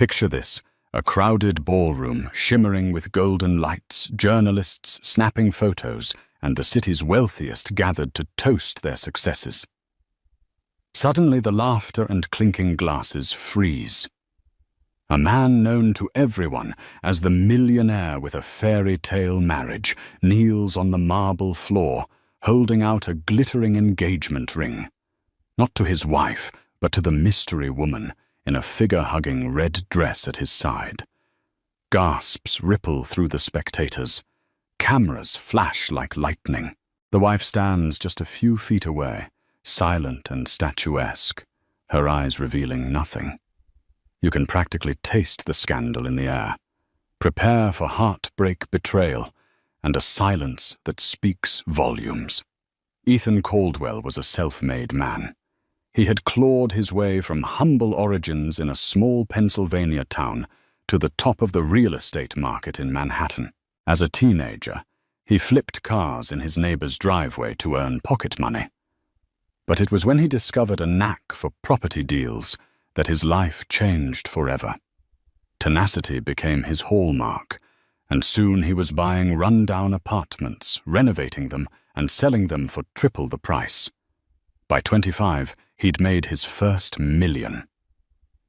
Picture this, a crowded ballroom shimmering with golden lights, journalists snapping photos, and the city's wealthiest gathered to toast their successes. Suddenly the laughter and clinking glasses freeze. A man known to everyone as the millionaire with a fairy tale marriage kneels on the marble floor, holding out a glittering engagement ring. Not to his wife, but to the mystery woman in a figure-hugging red dress at his side. Gasps ripple through the spectators. Cameras flash like lightning. The wife stands just a few feet away, silent and statuesque, her eyes revealing nothing. You can practically taste the scandal in the air. Prepare for heartbreak betrayal and a silence that speaks volumes. Ethan Caldwell was a self-made man. He had clawed his way from humble origins in a small Pennsylvania town to the top of the real estate market in Manhattan. As a teenager, he flipped cars in his neighbor's driveway to earn pocket money. But it was when he discovered a knack for property deals that his life changed forever. Tenacity became his hallmark, and soon he was buying run-down apartments, renovating them, and selling them for triple the price. By 25, he'd made his first $1 million.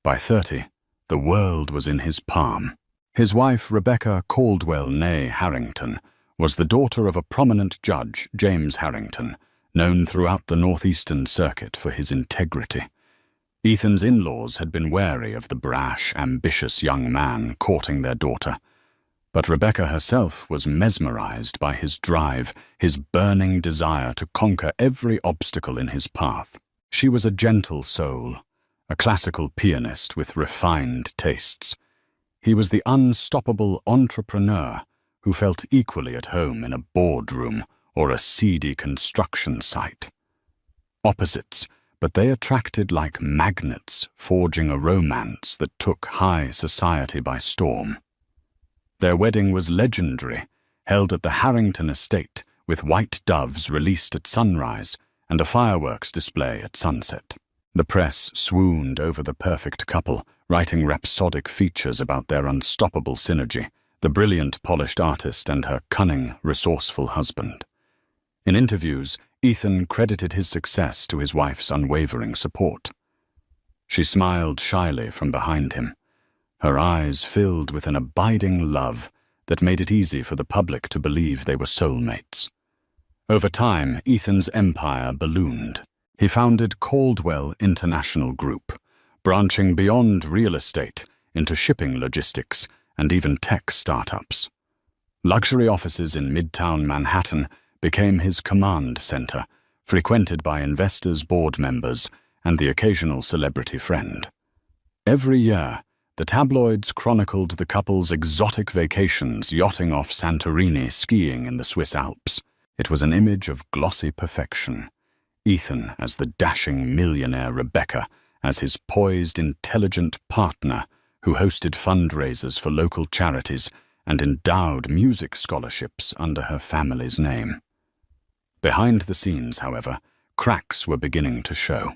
By 30, the world was in his palm. His wife, Rebecca Caldwell née Harrington, was the daughter of a prominent judge, James Harrington, known throughout the Northeastern Circuit for his integrity. Ethan's in-laws had been wary of the brash, ambitious young man courting their daughter, but Rebecca herself was mesmerized by his drive, his burning desire to conquer every obstacle in his path. She was a gentle soul, a classical pianist with refined tastes. He was the unstoppable entrepreneur who felt equally at home in a boardroom or a seedy construction site. Opposites, but they attracted like magnets, forging a romance that took high society by storm. Their wedding was legendary, held at the Harrington estate with white doves released at sunrise and a fireworks display at sunset. The press swooned over the perfect couple, writing rhapsodic features about their unstoppable synergy, the brilliant polished artist and her cunning, resourceful husband. In interviews, Ethan credited his success to his wife's unwavering support. She smiled shyly from behind him, her eyes filled with an abiding love that made it easy for the public to believe they were soulmates. Over time, Ethan's empire ballooned. He founded Caldwell International Group, branching beyond real estate into shipping logistics and even tech startups. Luxury offices in Midtown Manhattan became his command center, frequented by investors, board members, and the occasional celebrity friend. Every year, the tabloids chronicled the couple's exotic vacations, yachting off Santorini, skiing in the Swiss Alps. It was an image of glossy perfection. Ethan as the dashing millionaire, Rebecca as his poised, intelligent partner who hosted fundraisers for local charities and endowed music scholarships under her family's name. Behind the scenes, however, cracks were beginning to show.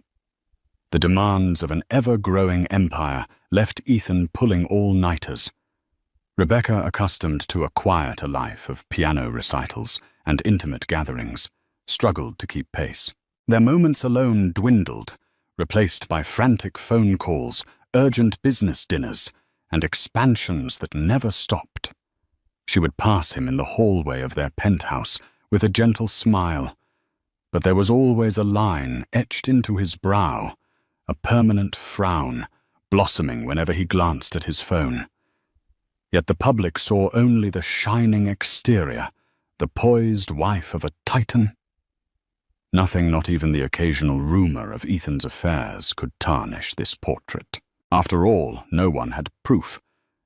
The demands of an ever-growing empire left Ethan pulling all-nighters. Rebecca, accustomed to a quieter life of piano recitals and intimate gatherings, struggled to keep pace. Their moments alone dwindled, replaced by frantic phone calls, urgent business dinners, and expansions that never stopped. She would pass him in the hallway of their penthouse with a gentle smile, but there was always a line etched into his brow, a permanent frown, blossoming whenever he glanced at his phone. Yet the public saw only the shining exterior, the poised wife of a titan. Nothing, not even the occasional rumor of Ethan's affairs, could tarnish this portrait. After all, no one had proof,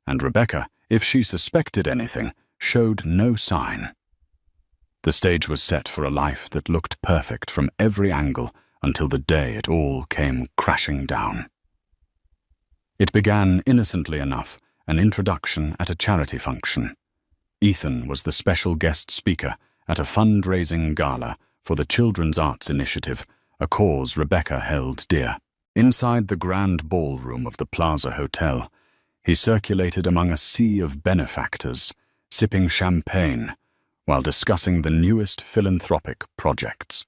and Rebecca, if she suspected anything, showed no sign. The stage was set for a life that looked perfect from every angle until the day it all came crashing down. It began innocently enough, an introduction at a charity function. Ethan was the special guest speaker at a fundraising gala for the Children's Arts Initiative, a cause Rebecca held dear. Inside the grand ballroom of the Plaza Hotel, He circulated among a sea of benefactors, sipping champagne while discussing the newest philanthropic projects.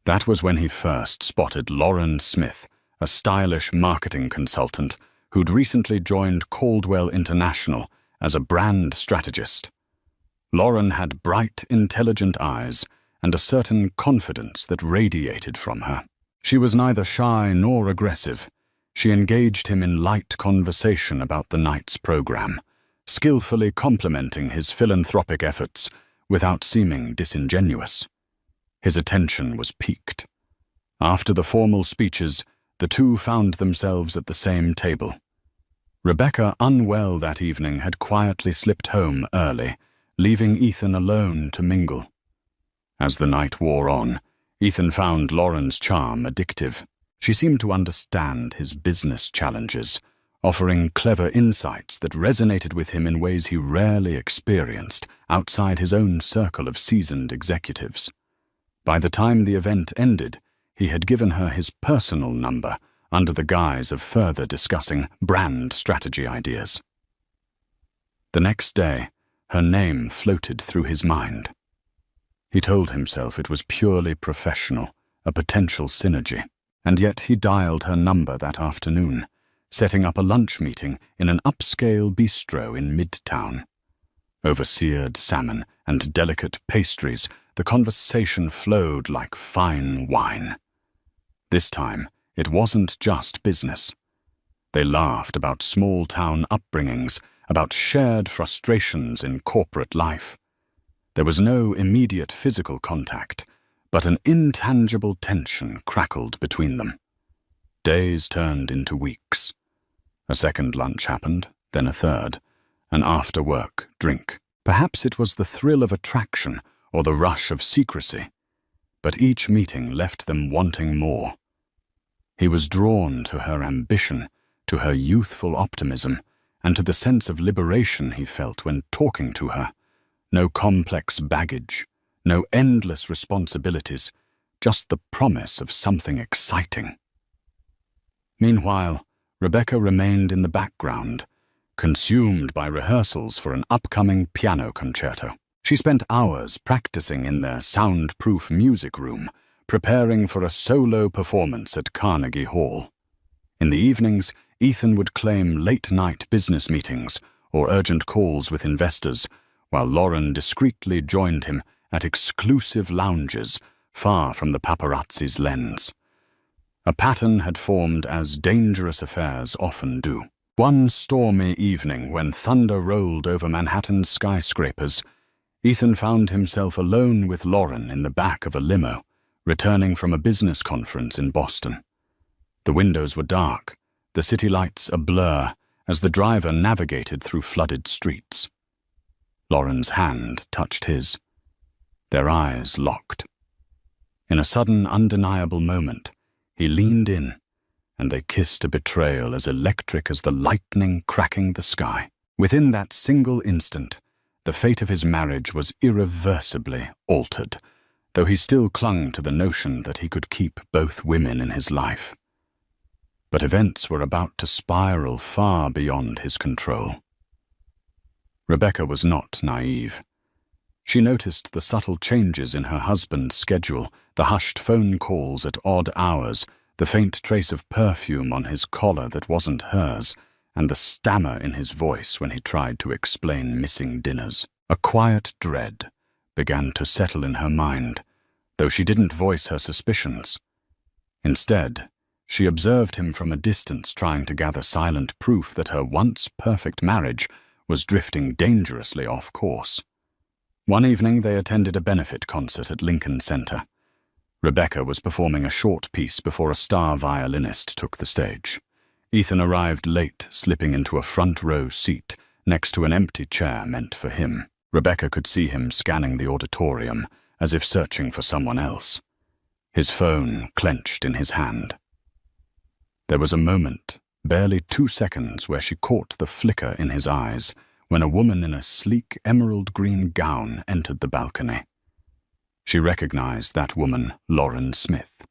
That was when he first spotted Lauren Smith, a stylish marketing consultant who'd recently joined Caldwell International as a brand strategist. Lauren had bright, intelligent eyes and a certain confidence that radiated from her. She was neither shy nor aggressive. She engaged him in light conversation about the night's program, skillfully complementing his philanthropic efforts without seeming disingenuous. His attention was piqued. After the formal speeches, the two found themselves at the same table. Rebecca, unwell that evening, had quietly slipped home early, leaving Ethan alone to mingle. As the night wore on, Ethan found Lauren's charm addictive. She seemed to understand his business challenges, offering clever insights that resonated with him in ways he rarely experienced outside his own circle of seasoned executives. By the time the event ended, he had given her his personal number under the guise of further discussing brand strategy ideas. The next day, her name floated through his mind. He told himself it was purely professional, a potential synergy, and yet he dialed her number that afternoon, setting up a lunch meeting in an upscale bistro in Midtown. Over seared salmon and delicate pastries, the conversation flowed like fine wine. This time, it wasn't just business. They laughed about small-town upbringings, about shared frustrations in corporate life. There was no immediate physical contact, but an intangible tension crackled between them. Days turned into weeks. A second lunch happened, then a third, an after-work drink. Perhaps it was the thrill of attraction or the rush of secrecy, but each meeting left them wanting more. He was drawn to her ambition, to her youthful optimism, and to the sense of liberation he felt when talking to her. No complex baggage, no endless responsibilities, just the promise of something exciting. Meanwhile, Rebecca remained in the background, consumed by rehearsals for an upcoming piano concerto. She spent hours practicing in their soundproof music room, preparing for a solo performance at Carnegie Hall. In the evenings, Ethan would claim late-night business meetings or urgent calls with investors, while Lauren discreetly joined him at exclusive lounges far from the paparazzi's lens. A pattern had formed, as dangerous affairs often do. One stormy evening, when thunder rolled over Manhattan's skyscrapers, Ethan found himself alone with Lauren in the back of a limo, returning from a business conference in Boston. The windows were dark, the city lights a blur as the driver navigated through flooded streets. Lauren's hand touched his. Their eyes locked. In a sudden, undeniable moment, he leaned in, and they kissed a betrayal as electric as the lightning cracking the sky. Within that single instant, the fate of his marriage was irreversibly altered, though he still clung to the notion that he could keep both women in his life. But events were about to spiral far beyond his control. Rebecca was not naive. She noticed the subtle changes in her husband's schedule, the hushed phone calls at odd hours, the faint trace of perfume on his collar that wasn't hers, and the stammer in his voice when he tried to explain missing dinners. A quiet dread began to settle in her mind, though she didn't voice her suspicions. Instead, she observed him from a distance, trying to gather silent proof that her once perfect marriage was drifting dangerously off course. One evening they attended a benefit concert at Lincoln Center. Rebecca was performing a short piece before a star violinist took the stage. Ethan arrived late, slipping into a front-row seat next to an empty chair meant for him. Rebecca could see him scanning the auditorium, as if searching for someone else. His phone clenched in his hand. There was a moment, barely 2 seconds, where she caught the flicker in his eyes when a woman in a sleek emerald-green gown entered the balcony. She recognized that woman, Lauren Smith.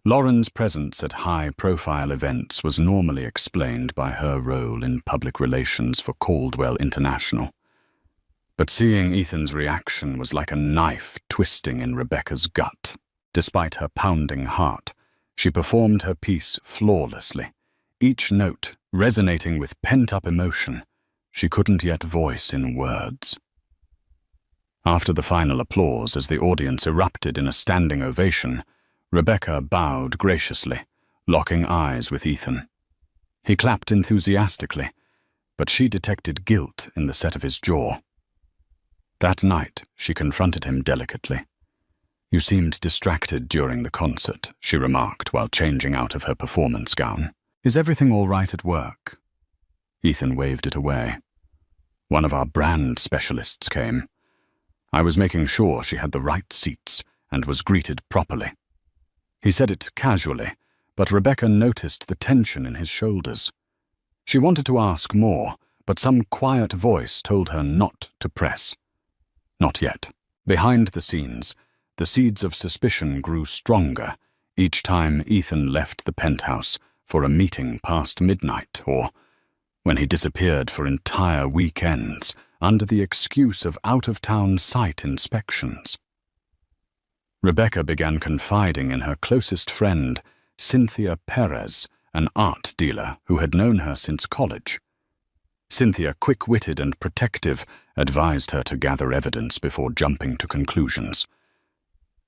Lauren's presence at high-profile events was normally explained by her role in public relations for Caldwell International. But seeing Ethan's reaction was like a knife twisting in Rebecca's gut. Despite her pounding heart, she performed her piece flawlessly, each note resonating with pent-up emotion she couldn't yet voice in words. After the final applause, as the audience erupted in a standing ovation, Rebecca bowed graciously, locking eyes with Ethan. He clapped enthusiastically, but she detected guilt in the set of his jaw. That night, she confronted him delicately. "You seemed distracted during the concert," she remarked while changing out of her performance gown. "Is everything all right at work?" Ethan waved it away. "One of our brand specialists came. I was making sure she had the right seats and was greeted properly." He said it casually, but Rebecca noticed the tension in his shoulders. She wanted to ask more, but some quiet voice told her not to press. Not yet. Behind the scenes, the seeds of suspicion grew stronger each time Ethan left the penthouse for a meeting past midnight, or when he disappeared for entire weekends under the excuse of out-of-town site inspections. Rebecca began confiding in her closest friend, Cynthia Perez, an art dealer who had known her since college. Cynthia, quick-witted and protective, advised her to gather evidence before jumping to conclusions.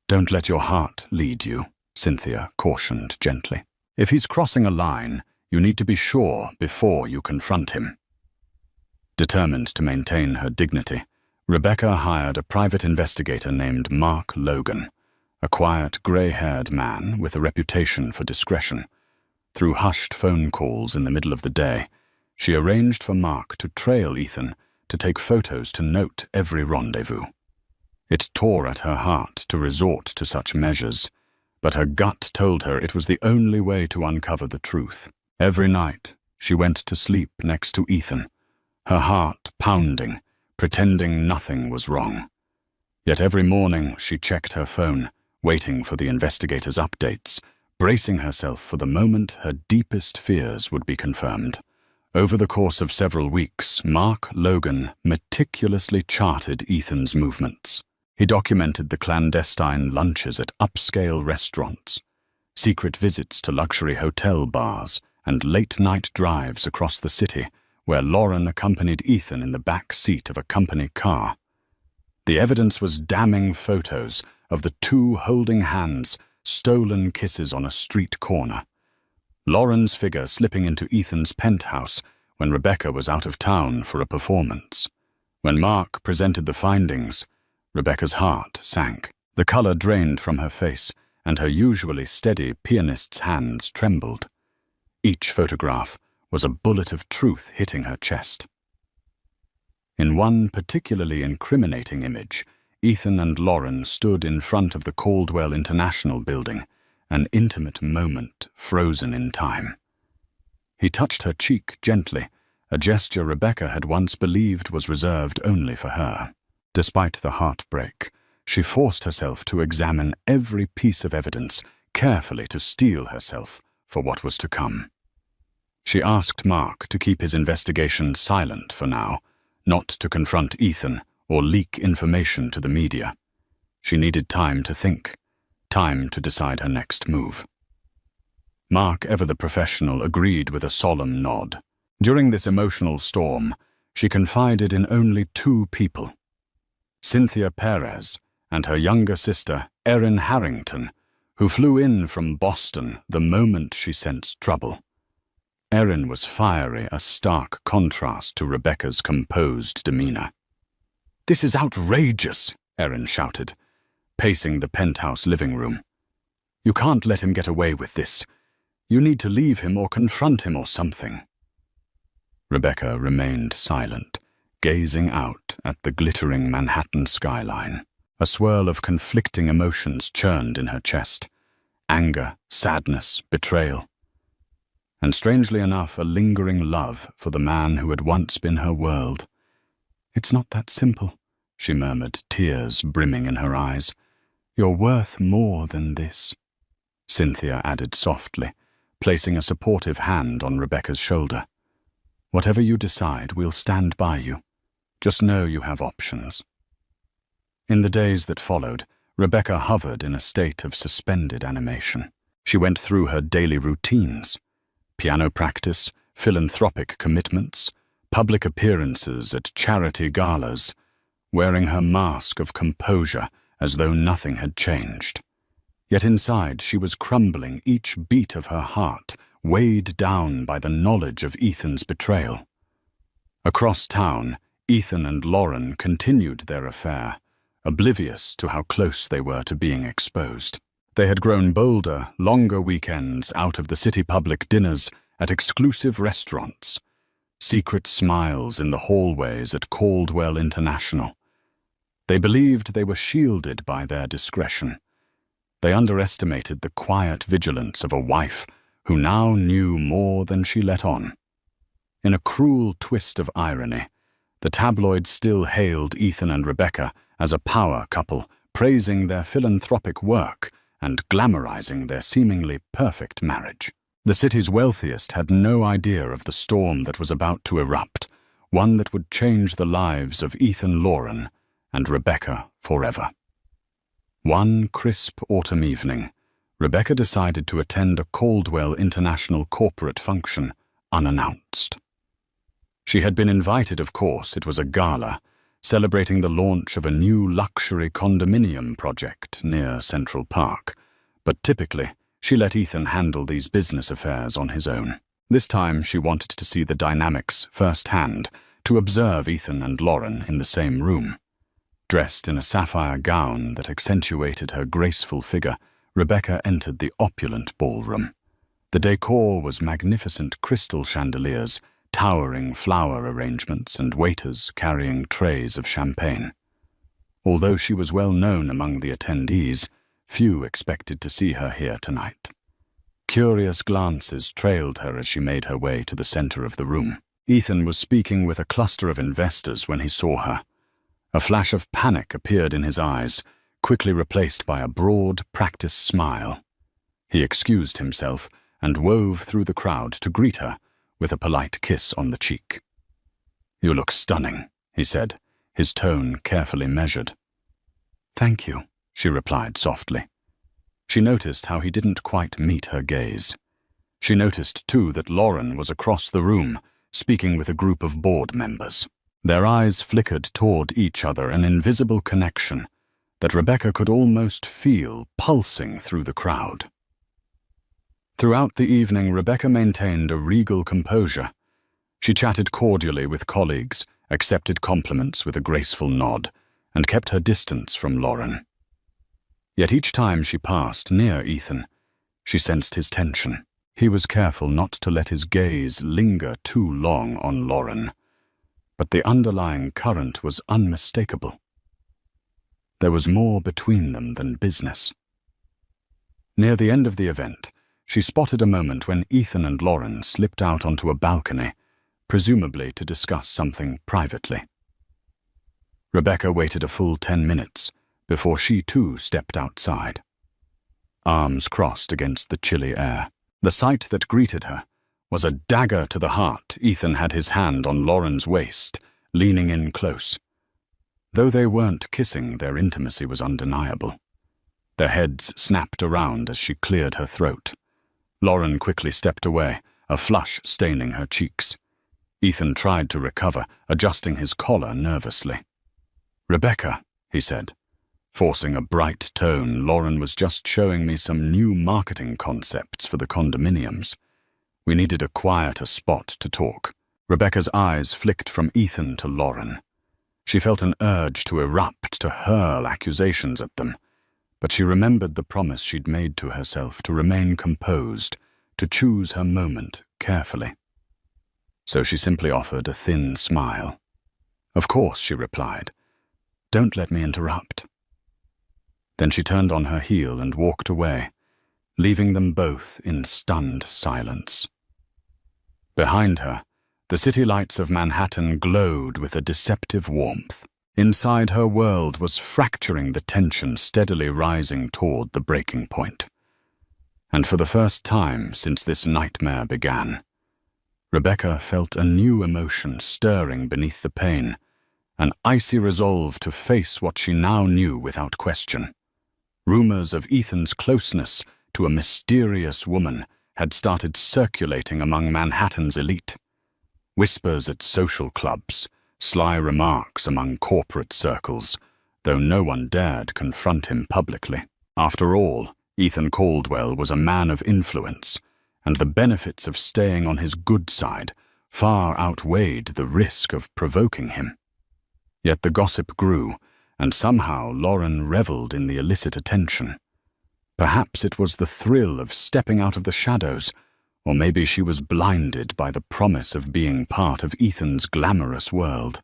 "Don't let your heart lead you," Cynthia cautioned gently. "If he's crossing a line, you need to be sure before you confront him." Determined to maintain her dignity, Rebecca hired a private investigator named Mark Logan, a quiet, grey-haired man with a reputation for discretion. Through hushed phone calls in the middle of the day, she arranged for Mark to trail Ethan, to take photos to note every rendezvous. It tore at her heart to resort to such measures, but her gut told her it was the only way to uncover the truth. Every night, she went to sleep next to Ethan, her heart pounding, pretending nothing was wrong. Yet every morning she checked her phone, waiting for the investigator's updates, bracing herself for the moment her deepest fears would be confirmed. Over the course of several weeks, Mark Logan meticulously charted Ethan's movements. He documented the clandestine lunches at upscale restaurants, secret visits to luxury hotel bars, and late-night drives across the city, where Lauren accompanied Ethan in the back seat of a company car. The evidence was damning photos of the two holding hands, stolen kisses on a street corner. Lauren's figure slipping into Ethan's penthouse when Rebecca was out of town for a performance. When Mark presented the findings, Rebecca's heart sank. The color drained from her face, and her usually steady pianist's hands trembled. Each photograph was a bullet of truth hitting her chest. In one particularly incriminating image, Ethan and Lauren stood in front of the Caldwell International building, an intimate moment frozen in time. He touched her cheek gently, a gesture Rebecca had once believed was reserved only for her. Despite the heartbreak, she forced herself to examine every piece of evidence, carefully to steel herself for what was to come. She asked Mark to keep his investigation silent for now, not to confront Ethan or leak information to the media. She needed time to think, time to decide her next move. Mark, ever the professional, agreed with a solemn nod. During this emotional storm, she confided in only two people: Cynthia Perez and her younger sister, Erin Harrington, who flew in from Boston the moment she sensed trouble. Erin was fiery, a stark contrast to Rebecca's composed demeanor. "This is outrageous," Erin shouted, pacing the penthouse living room. "You can't let him get away with this. You need to leave him or confront him or something." Rebecca remained silent, gazing out at the glittering Manhattan skyline. A swirl of conflicting emotions churned in her chest: anger, sadness, betrayal, and strangely enough, a lingering love for the man who had once been her world. "It's not that simple," she murmured, tears brimming in her eyes. "You're worth more than this." Cynthia added softly, placing a supportive hand on Rebecca's shoulder. Whatever you decide, we'll stand by you. Just know you have options. In the days that followed, Rebecca hovered in a state of suspended animation. She went through her daily routines: piano practice, philanthropic commitments, public appearances at charity galas, wearing her mask of composure as though nothing had changed. Yet inside she was crumbling, each beat of her heart weighed down by the knowledge of Ethan's betrayal. Across town, Ethan and Lauren continued their affair, oblivious to how close they were to being exposed. They had grown bolder, longer weekends out of the city public dinners at exclusive restaurants, secret smiles in the hallways at Caldwell International. They believed they were shielded by their discretion. They underestimated the quiet vigilance of a wife who now knew more than she let on. In a cruel twist of irony, the tabloids still hailed Ethan and Rebecca as a power couple, praising their philanthropic work and glamorizing their seemingly perfect marriage. The city's wealthiest had no idea of the storm that was about to erupt, one that would change the lives of Ethan Lauren and Rebecca forever. One crisp autumn evening, Rebecca decided to attend a Caldwell International corporate function unannounced. She had been invited, of course. It was a gala, celebrating the launch of a new luxury condominium project near Central Park, but typically she let Ethan handle these business affairs on his own. This time she wanted to see the dynamics firsthand, to observe Ethan and Lauren in the same room. Dressed in a sapphire gown that accentuated her graceful figure, Rebecca entered the opulent ballroom. The decor was magnificent crystal chandeliers, towering flower arrangements, and waiters carrying trays of champagne. Although she was well known among the attendees, few expected to see her here tonight. Curious glances trailed her as she made her way to the center of the room. Ethan was speaking with a cluster of investors when he saw her. A flash of panic appeared in his eyes, quickly replaced by a broad, practiced smile. He excused himself and wove through the crowd to greet her with a polite kiss on the cheek. "You look stunning," he said, his tone carefully measured. "Thank you," she replied softly. She noticed how he didn't quite meet her gaze. She noticed, too, that Lauren was across the room, speaking with a group of board members. Their eyes flickered toward each other, an invisible connection that Rebecca could almost feel pulsing through the crowd. Throughout the evening, Rebecca maintained a regal composure. She chatted cordially with colleagues, accepted compliments with a graceful nod, and kept her distance from Lauren. Yet each time she passed near Ethan, she sensed his tension. He was careful not to let his gaze linger too long on Lauren, but the underlying current was unmistakable. There was more between them than business. Near the end of the event, she spotted a moment when Ethan and Lauren slipped out onto a balcony, presumably to discuss something privately. Rebecca waited a full 10 minutes before she too stepped outside. Arms crossed against the chilly air. The sight that greeted her was a dagger to the heart. Ethan had his hand on Lauren's waist, leaning in close. Though they weren't kissing, their intimacy was undeniable. Their heads snapped around as she cleared her throat. Lauren quickly stepped away, a flush staining her cheeks. Ethan tried to recover, adjusting his collar nervously. "Rebecca," he said. Forcing a bright tone, "Lauren was just showing me some new marketing concepts for the condominiums. We needed a quieter spot to talk." Rebecca's eyes flicked from Ethan to Lauren. She felt an urge to erupt, to hurl accusations at them, but she remembered the promise she'd made to herself to remain composed, to choose her moment carefully. So she simply offered a thin smile. "Of course," she replied. "Don't let me interrupt." Then she turned on her heel and walked away, leaving them both in stunned silence. Behind her, the city lights of Manhattan glowed with a deceptive warmth. Inside, her world was fracturing, the tension steadily rising toward the breaking point. And for the first time since this nightmare began, Rebecca felt a new emotion stirring beneath the pain, an icy resolve to face what she now knew without question. Rumors of Ethan's closeness to a mysterious woman had started circulating among Manhattan's elite. Whispers at social clubs, sly remarks among corporate circles, though no one dared confront him publicly. After all, Ethan Caldwell was a man of influence, and the benefits of staying on his good side far outweighed the risk of provoking him. Yet the gossip grew, and somehow Lauren reveled in the illicit attention. Perhaps it was the thrill of stepping out of the shadows, or maybe she was blinded by the promise of being part of Ethan's glamorous world.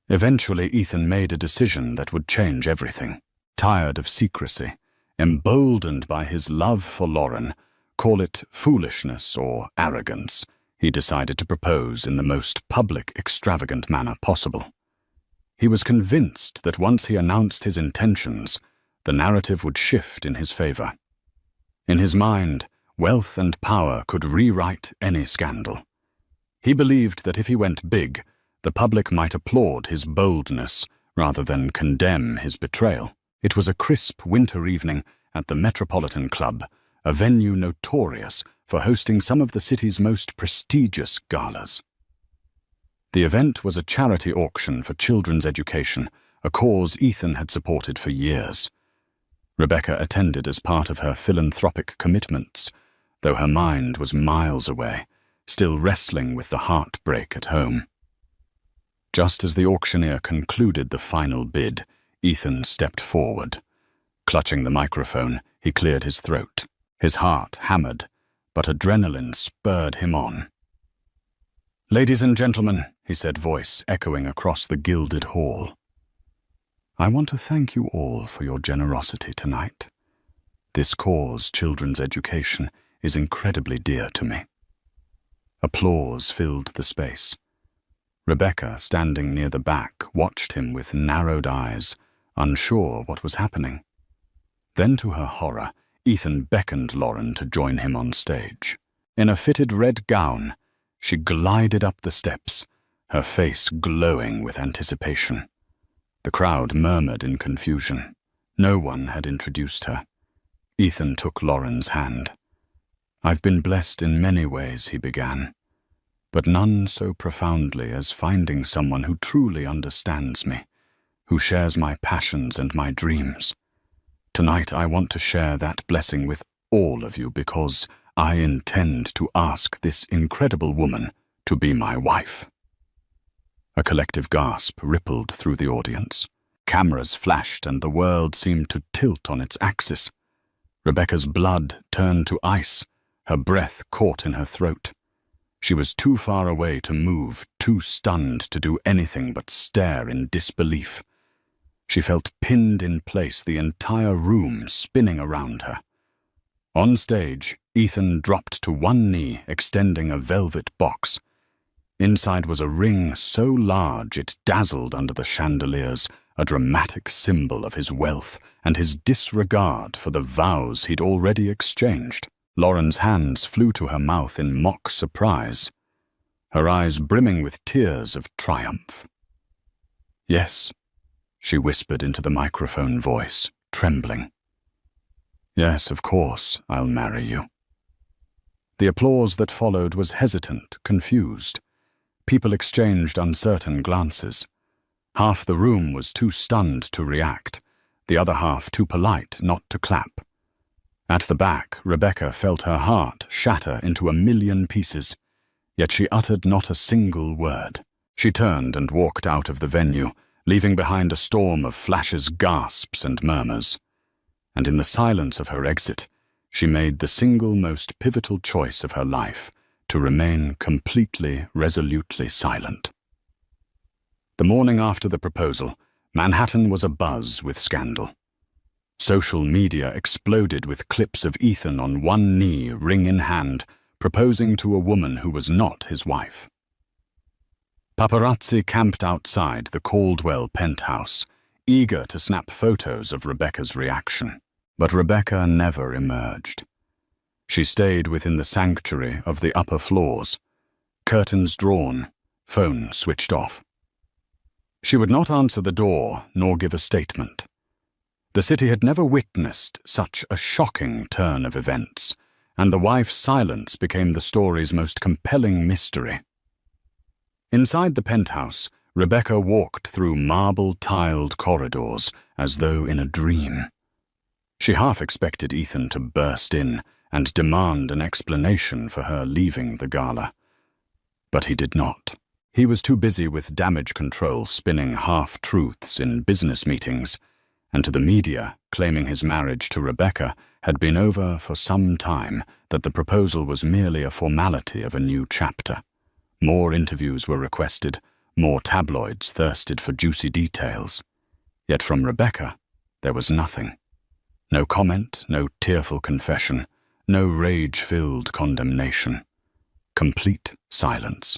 Eventually, Ethan made a decision that would change everything. Tired of secrecy, emboldened by his love for Lauren, call it foolishness or arrogance, he decided to propose in the most public, extravagant manner possible. He was convinced that once he announced his intentions, the narrative would shift in his favor. In his mind, wealth and power could rewrite any scandal. He believed that if he went big, the public might applaud his boldness rather than condemn his betrayal. It was a crisp winter evening at the Metropolitan Club, a venue notorious for hosting some of the city's most prestigious galas. The event was a charity auction for children's education, a cause Ethan had supported for years. Rebecca attended as part of her philanthropic commitments, though her mind was miles away, still wrestling with the heartbreak at home. Just as the auctioneer concluded the final bid, Ethan stepped forward. Clutching the microphone, he cleared his throat. His heart hammered, but adrenaline spurred him on. "Ladies and gentlemen," he said, voice echoing across the gilded hall, "I want to thank you all for your generosity tonight. This cause, children's education, is incredibly dear to me." Applause filled the space. Rebecca, standing near the back, watched him with narrowed eyes, unsure what was happening. Then, to her horror, Ethan beckoned Lauren to join him on stage. In a fitted red gown, she glided up the steps, her face glowing with anticipation. The crowd murmured in confusion. No one had introduced her. Ethan took Lauren's hand. "I've been blessed in many ways," he began, "but none so profoundly as finding someone who truly understands me, who shares my passions and my dreams. Tonight I want to share that blessing with all of you because I intend to ask this incredible woman to be my wife." A collective gasp rippled through the audience. Cameras flashed and the world seemed to tilt on its axis. Rebecca's blood turned to ice, her breath caught in her throat. She was too far away to move, too stunned to do anything but stare in disbelief. She felt pinned in place, the entire room spinning around her. On stage, Ethan dropped to one knee, extending a velvet box. Inside was a ring so large it dazzled under the chandeliers, a dramatic symbol of his wealth and his disregard for the vows he'd already exchanged. Lauren's hands flew to her mouth in mock surprise, her eyes brimming with tears of triumph. "Yes," she whispered into the microphone voice, trembling. "Yes, of course, I'll marry you." The applause that followed was hesitant, confused. People exchanged uncertain glances. Half the room was too stunned to react, the other half too polite not to clap. At the back, Rebecca felt her heart shatter into a million pieces, yet she uttered not a single word. She turned and walked out of the venue, leaving behind a storm of flashes, gasps, and murmurs. And in the silence of her exit, she made the single most pivotal choice of her life, to remain completely, resolutely silent. The morning after the proposal, Manhattan was abuzz with scandal. Social media exploded with clips of Ethan on one knee, ring in hand, proposing to a woman who was not his wife. Paparazzi camped outside the Caldwell penthouse, eager to snap photos of Rebecca's reaction. But Rebecca never emerged. She stayed within the sanctuary of the upper floors, curtains drawn, phone switched off. She would not answer the door nor give a statement. The city had never witnessed such a shocking turn of events, and the wife's silence became the story's most compelling mystery. Inside the penthouse, Rebecca walked through marble-tiled corridors as though in a dream. She half expected Ethan to burst in and demand an explanation for her leaving the gala. But he did not. He was too busy with damage control spinning half-truths in business meetings, and to the media claiming his marriage to Rebecca had been over for some time, that the proposal was merely a formality of a new chapter. More interviews were requested, more tabloids thirsted for juicy details. Yet from Rebecca, there was nothing. No comment, no tearful confession, no rage-filled condemnation. Complete silence.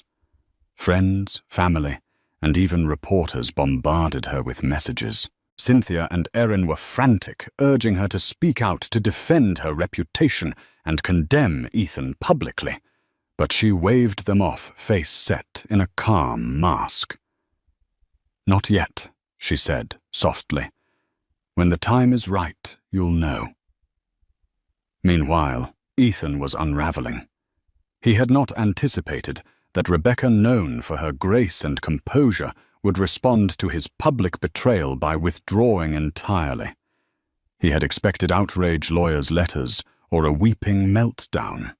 Friends, family, and even reporters bombarded her with messages. Cynthia and Erin were frantic, urging her to speak out, to defend her reputation and condemn Ethan publicly. But she waved them off, face set in a calm mask. "Not yet," she said softly. "When the time is right, you'll know." Meanwhile, Ethan was unraveling. He had not anticipated that Rebecca, known for her grace and composure, would respond to his public betrayal by withdrawing entirely. He had expected outrage lawyers' letters or a weeping meltdown.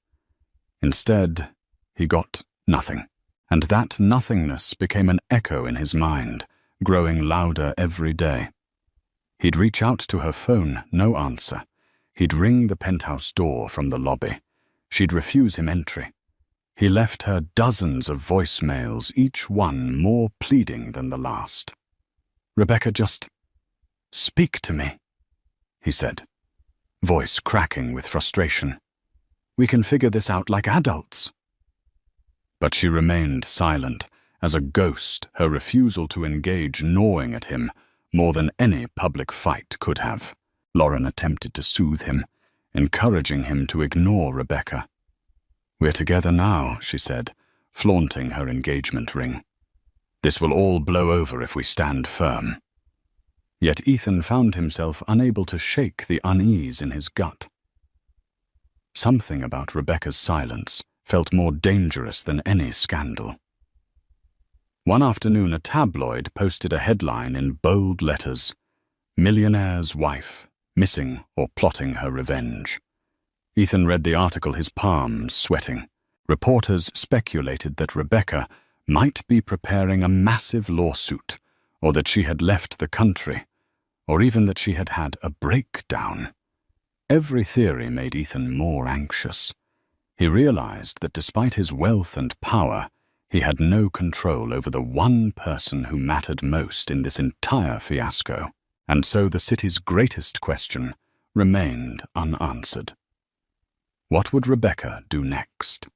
Instead, he got nothing, and that nothingness became an echo in his mind, growing louder every day. He'd reach out to her phone, no answer. He'd ring the penthouse door from the lobby. She'd refuse him entry. He left her dozens of voicemails, each one more pleading than the last. "Rebecca, just speak to me," he said, voice cracking with frustration. "We can figure this out like adults." But she remained silent, as a ghost, her refusal to engage gnawing at him more than any public fight could have. Lauren attempted to soothe him, encouraging him to ignore Rebecca. "We're together now," she said, flaunting her engagement ring. "This will all blow over if we stand firm." Yet Ethan found himself unable to shake the unease in his gut. Something about Rebecca's silence felt more dangerous than any scandal. One afternoon, a tabloid posted a headline in bold letters: "Millionaire's wife, missing or plotting her revenge." Ethan read the article, his palms sweating. Reporters speculated that Rebecca might be preparing a massive lawsuit, or that she had left the country, or even that she had had a breakdown. Every theory made Ethan more anxious. He realized that despite his wealth and power, he had no control over the one person who mattered most in this entire fiasco, and so the city's greatest question remained unanswered. What would Rebecca do next?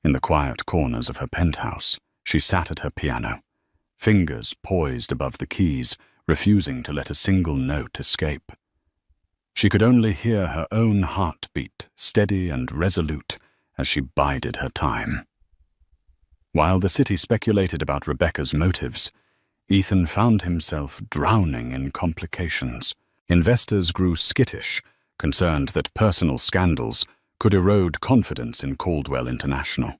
In the quiet corners of her penthouse, she sat at her piano, fingers poised above the keys, refusing to let a single note escape. She could only hear her own heartbeat, steady and resolute, as she bided her time. While the city speculated about Rebecca's motives, Ethan found himself drowning in complications. Investors grew skittish, concerned that personal scandals could erode confidence in Caldwell International.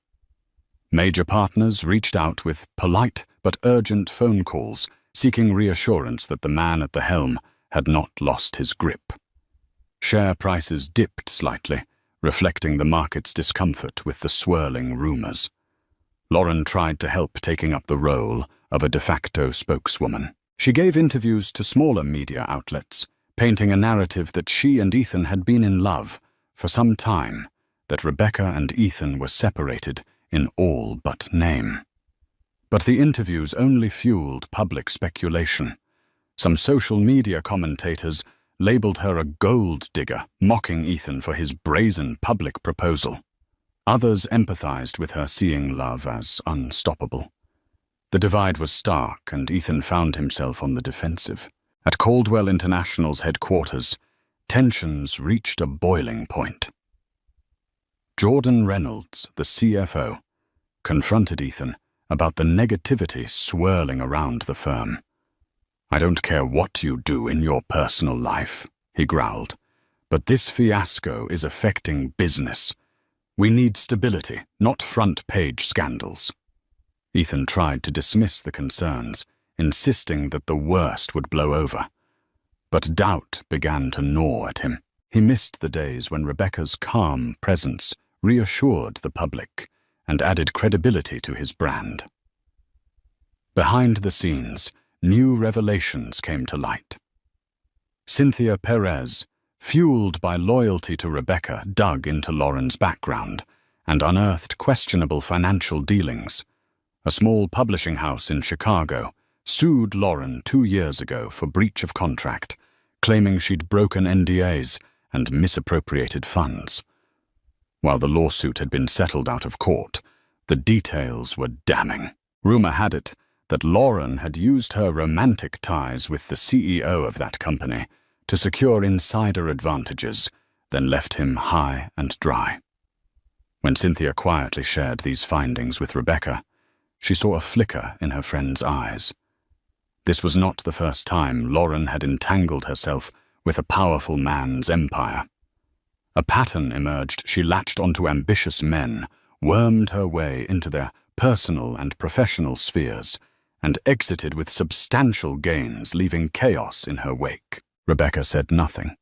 Major partners reached out with polite but urgent phone calls, seeking reassurance that the man at the helm had not lost his grip. Share prices dipped slightly, reflecting the market's discomfort with the swirling rumors. Lauren tried to help, taking up the role of a de facto spokeswoman. She gave interviews to smaller media outlets, painting a narrative that she and Ethan had been in love for some time, that Rebecca and Ethan were separated in all but name. But the interviews only fueled public speculation. Some social media commentators labeled her a gold digger, mocking Ethan for his brazen public proposal. Others empathized with her, seeing love as unstoppable. The divide was stark, and Ethan found himself on the defensive. At Caldwell International's headquarters, tensions reached a boiling point. Jordan Reynolds, the CFO, confronted Ethan about the negativity swirling around the firm. "I don't care what you do in your personal life," he growled, "but this fiasco is affecting business. We need stability, not front-page scandals." Ethan tried to dismiss the concerns, insisting that the worst would blow over. But doubt began to gnaw at him. He missed the days when Rebecca's calm presence reassured the public and added credibility to his brand. Behind the scenes, new revelations came to light. Cynthia Perez, fueled by loyalty to Rebecca, dug into Lauren's background and unearthed questionable financial dealings. A small publishing house in Chicago sued Lauren 2 years ago for breach of contract, claiming she'd broken NDAs and misappropriated funds. While the lawsuit had been settled out of court, the details were damning. Rumor had it that Lauren had used her romantic ties with the CEO of that company to secure insider advantages, then left him high and dry. When Cynthia quietly shared these findings with Rebecca, she saw a flicker in her friend's eyes. This was not the first time Lauren had entangled herself with a powerful man's empire. A pattern emerged. She latched onto ambitious men, wormed her way into their personal and professional spheres, and exited with substantial gains, leaving chaos in her wake. Rebecca said nothing,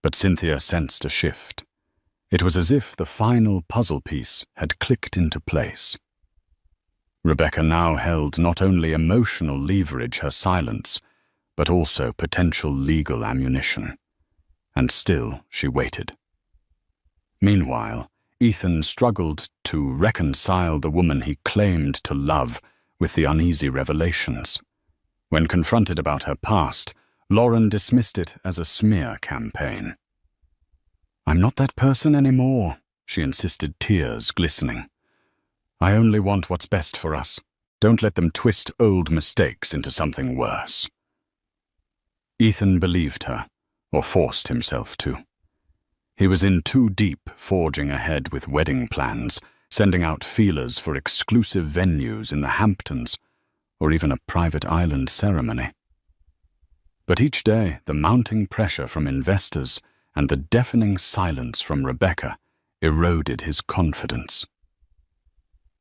but Cynthia sensed a shift. It was as if the final puzzle piece had clicked into place. Rebecca now held not only emotional leverage, her silence, but also potential legal ammunition. And still she waited. Meanwhile, Ethan struggled to reconcile the woman he claimed to love with the uneasy revelations. When confronted about her past, Lauren dismissed it as a smear campaign. "I'm not that person anymore," she insisted, tears glistening. "I only want what's best for us. Don't let them twist old mistakes into something worse." Ethan believed her, or forced himself to. He was in too deep, forging ahead with wedding plans, sending out feelers for exclusive venues in the Hamptons, or even a private island ceremony. But each day, the mounting pressure from investors and the deafening silence from Rebecca eroded his confidence.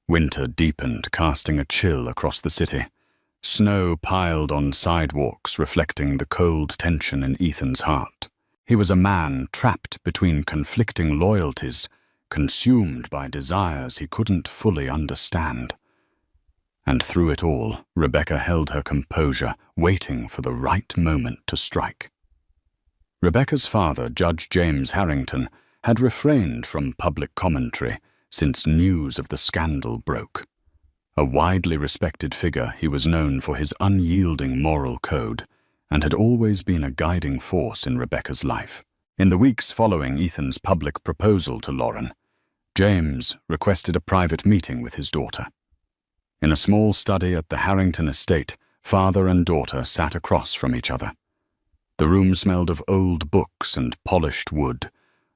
Winter deepened, casting a chill across the city. Snow piled on sidewalks, reflecting the cold tension in Ethan's heart. He was a man trapped between conflicting loyalties, consumed by desires he couldn't fully understand. And through it all, Rebecca held her composure, waiting for the right moment to strike. Rebecca's father, Judge James Harrington, had refrained from public commentary since news of the scandal broke. A widely respected figure, he was known for his unyielding moral code and had always been a guiding force in Rebecca's life. In the weeks following Ethan's public proposal to Lauren, James requested a private meeting with his daughter. In a small study at the Harrington estate, father and daughter sat across from each other. The room smelled of old books and polished wood,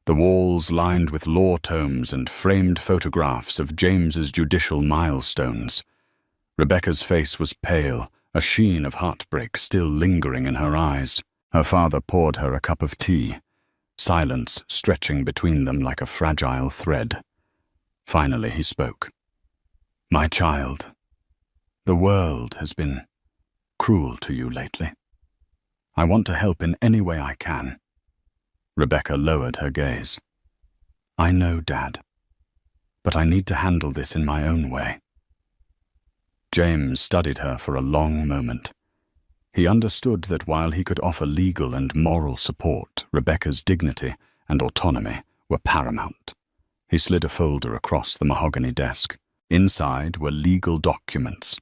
the walls lined with law tomes and framed photographs of James's judicial milestones. Rebecca's face was pale, a sheen of heartbreak still lingering in her eyes. Her father poured her a cup of tea, silence stretching between them like a fragile thread. Finally he spoke. "My child, the world has been cruel to you lately. I want to help in any way I can." Rebecca lowered her gaze. "I know, Dad, but I need to handle this in my own way." James studied her for a long moment. He understood that while he could offer legal and moral support, Rebecca's dignity and autonomy were paramount. He slid a folder across the mahogany desk. Inside were legal documents.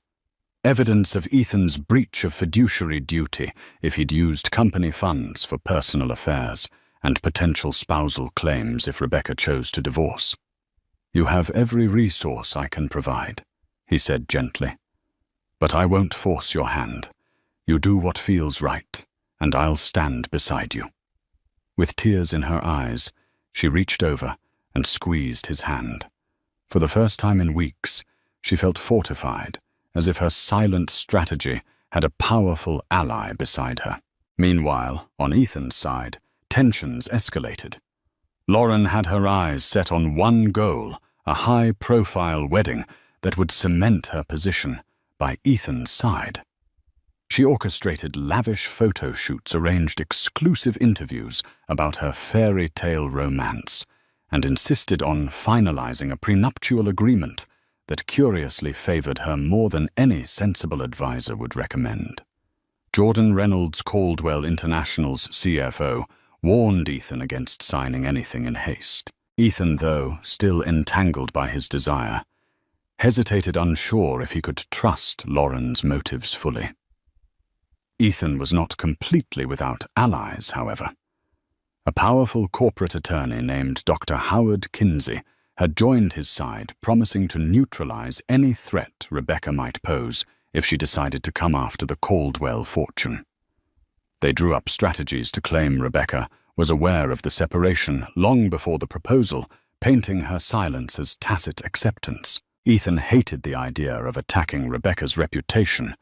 Evidence of Ethan's breach of fiduciary duty if he'd used company funds for personal affairs, and potential spousal claims if Rebecca chose to divorce. "You have every resource I can provide," he said gently. "But I won't force your hand. You do what feels right, and I'll stand beside you." With tears in her eyes, she reached over and squeezed his hand. For the first time in weeks, she felt fortified, as if her silent strategy had a powerful ally beside her. Meanwhile, on Ethan's side, tensions escalated. Lauren had her eyes set on one goal, a high-profile wedding that would cement her position by Ethan's side. She orchestrated lavish photo shoots, arranged exclusive interviews about her fairy tale romance, and insisted on finalizing a prenuptial agreement that curiously favored her more than any sensible advisor would recommend. Jordan Reynolds Caldwell International's CFO warned Ethan against signing anything in haste. Ethan, though, still entangled by his desire, hesitated, unsure if he could trust Lauren's motives fully. Ethan was not completely without allies, however. A powerful corporate attorney named Dr. Howard Kinsey had joined his side, promising to neutralize any threat Rebecca might pose if she decided to come after the Caldwell fortune. They drew up strategies to claim Rebecca was aware of the separation long before the proposal, painting her silence as tacit acceptance. Ethan hated the idea of attacking Rebecca's reputation,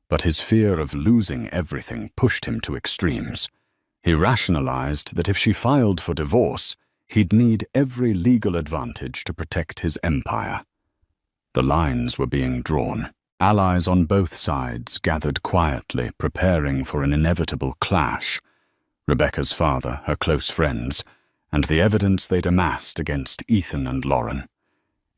but his fear of losing everything pushed him to extremes. He rationalized that if she filed for divorce, he'd need every legal advantage to protect his empire. The lines were being drawn. Allies on both sides gathered quietly, preparing for an inevitable clash. Rebecca's father, her close friends, and the evidence they'd amassed against Ethan and Lauren.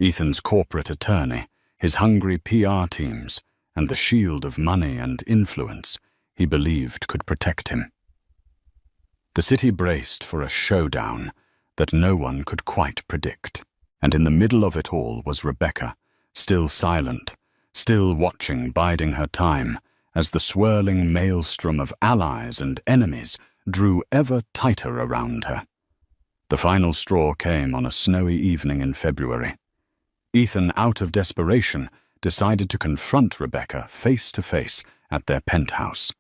Ethan's corporate attorney, his hungry PR teams, and the shield of money and influence he believed could protect him. The city braced for a showdown that no one could quite predict, and in the middle of it all was Rebecca, still silent, still watching, biding her time, as the swirling maelstrom of allies and enemies drew ever tighter around her. The final straw came on a snowy evening in February. Ethan, out of desperation, decided to confront Rebecca face to face at their penthouse.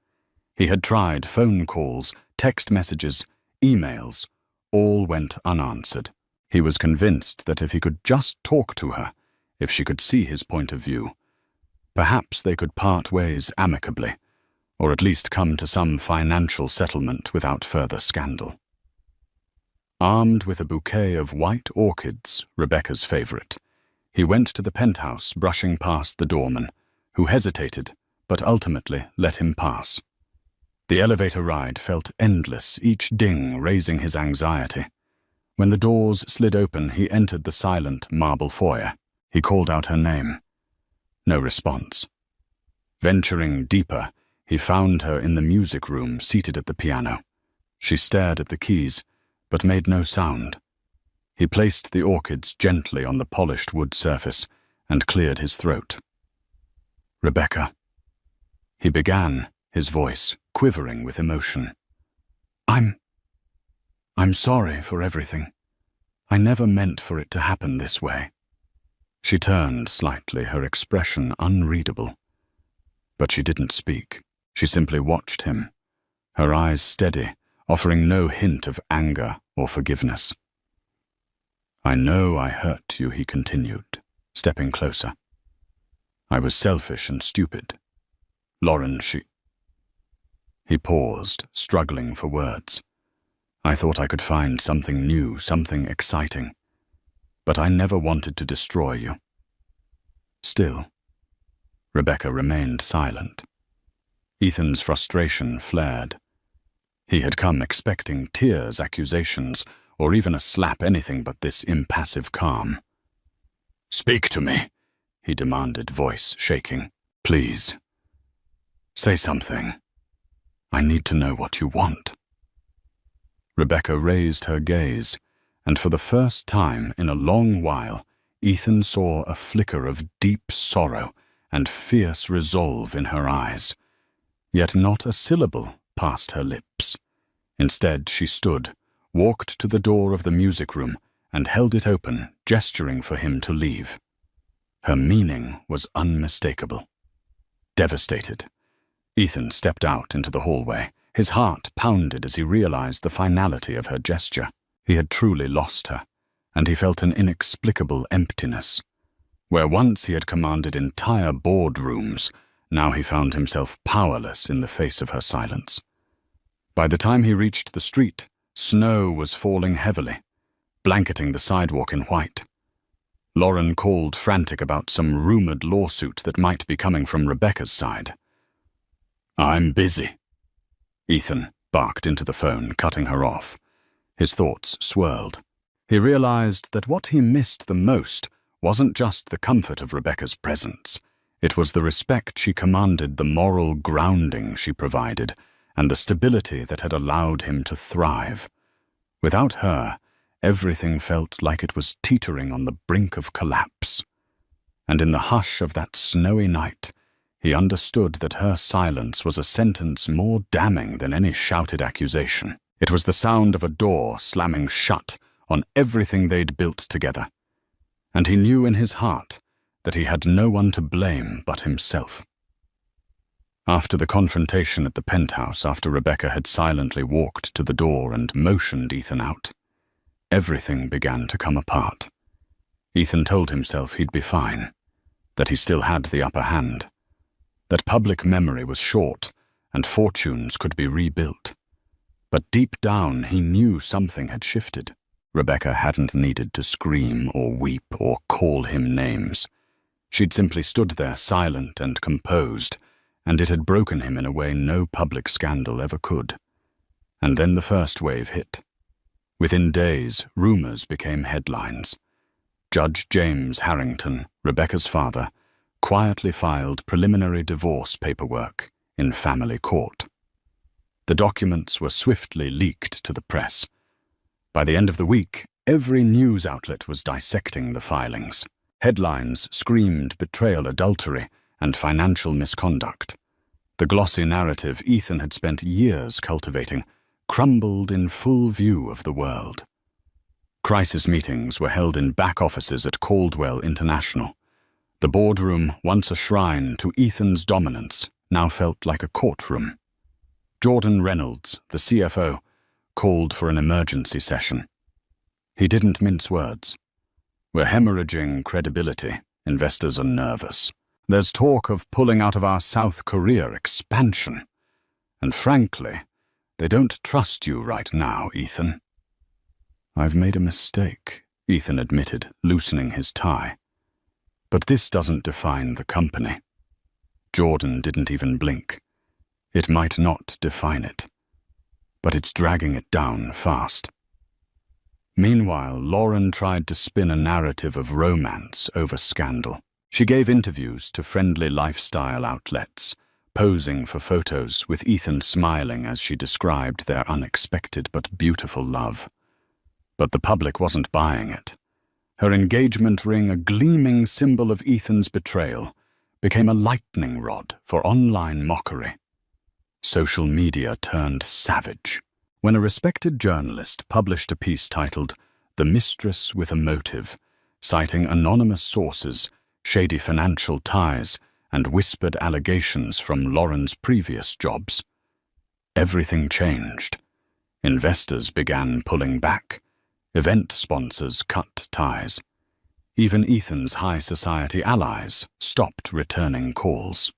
He had tried phone calls, text messages, emails. All went unanswered. He was convinced that if he could just talk to her, if she could see his point of view, perhaps they could part ways amicably, or at least come to some financial settlement without further scandal. Armed with a bouquet of white orchids, Rebecca's favorite, he went to the penthouse, brushing past the doorman, who hesitated, but ultimately let him pass. The elevator ride felt endless, each ding raising his anxiety. When the doors slid open, he entered the silent marble foyer. He called out her name. No response. Venturing deeper, he found her in the music room, seated at the piano. She stared at the keys, but made no sound. He placed the orchids gently on the polished wood surface and cleared his throat. "Rebecca," he began, his voice quivering with emotion. I'm sorry for everything. I never meant for it to happen this way." She turned slightly, her expression unreadable. But she didn't speak. She simply watched him, her eyes steady, offering no hint of anger or forgiveness. "I know I hurt you," he continued, stepping closer. "I was selfish and stupid. Lauren, He paused, struggling for words. "I thought I could find something new, something exciting. But I never wanted to destroy you." Still, Rebecca remained silent. Ethan's frustration flared. He had come expecting tears, accusations, or even a slap, anything but this impassive calm. "Speak to me," he demanded, voice shaking. "Please. Say something. I need to know what you want." Rebecca raised her gaze, and for the first time in a long while, Ethan saw a flicker of deep sorrow and fierce resolve in her eyes. Yet not a syllable passed her lips. Instead, she stood, walked to the door of the music room, and held it open, gesturing for him to leave. Her meaning was unmistakable. Devastated, Ethan stepped out into the hallway. His heart pounded as he realized the finality of her gesture. He had truly lost her, and he felt an inexplicable emptiness. Where once he had commanded entire boardrooms, now he found himself powerless in the face of her silence. By the time he reached the street, snow was falling heavily, blanketing the sidewalk in white. Lauren called frantic about some rumored lawsuit that might be coming from Rebecca's side. "I'm busy," Ethan barked into the phone, cutting her off. His thoughts swirled. He realized that what he missed the most wasn't just the comfort of Rebecca's presence. It was the respect she commanded, the moral grounding she provided, and the stability that had allowed him to thrive. Without her, everything felt like it was teetering on the brink of collapse. And in the hush of that snowy night, he understood that her silence was a sentence more damning than any shouted accusation. It was the sound of a door slamming shut on everything they'd built together. And he knew in his heart that he had no one to blame but himself. After the confrontation at the penthouse, after Rebecca had silently walked to the door and motioned Ethan out, everything began to come apart. Ethan told himself he'd be fine, that he still had the upper hand, that public memory was short and fortunes could be rebuilt. But deep down he knew something had shifted. Rebecca hadn't needed to scream or weep or call him names. She'd simply stood there silent and composed, and it had broken him in a way no public scandal ever could. And then the first wave hit. Within days, rumors became headlines. Judge James Harrington, Rebecca's father, quietly filed preliminary divorce paperwork in family court. The documents were swiftly leaked to the press. By the end of the week, every news outlet was dissecting the filings. Headlines screamed betrayal, adultery, and financial misconduct. The glossy narrative Ethan had spent years cultivating crumbled in full view of the world. Crisis meetings were held in back offices at Caldwell International. The boardroom, once a shrine to Ethan's dominance, now felt like a courtroom. Jordan Reynolds, the CFO, called for an emergency session. He didn't mince words. "We're hemorrhaging credibility. Investors are nervous. There's talk of pulling out of our South Korea expansion. And frankly, they don't trust you right now, Ethan." "I've made a mistake," Ethan admitted, loosening his tie. "But this doesn't define the company." Jordan didn't even blink. It might not define it, but it's dragging it down fast. Meanwhile, Lauren tried to spin a narrative of romance over scandal. She gave interviews to friendly lifestyle outlets, posing for photos with Ethan smiling as she described their unexpected but beautiful love. But the public wasn't buying it. Her engagement ring, a gleaming symbol of Ethan's betrayal, became a lightning rod for online mockery. Social media turned savage. When a respected journalist published a piece titled "The Mistress with a Motive," citing anonymous sources, shady financial ties, and whispered allegations from Lauren's previous jobs, everything changed. Investors began pulling back. Event sponsors cut ties. Even Ethan's high society allies stopped returning calls.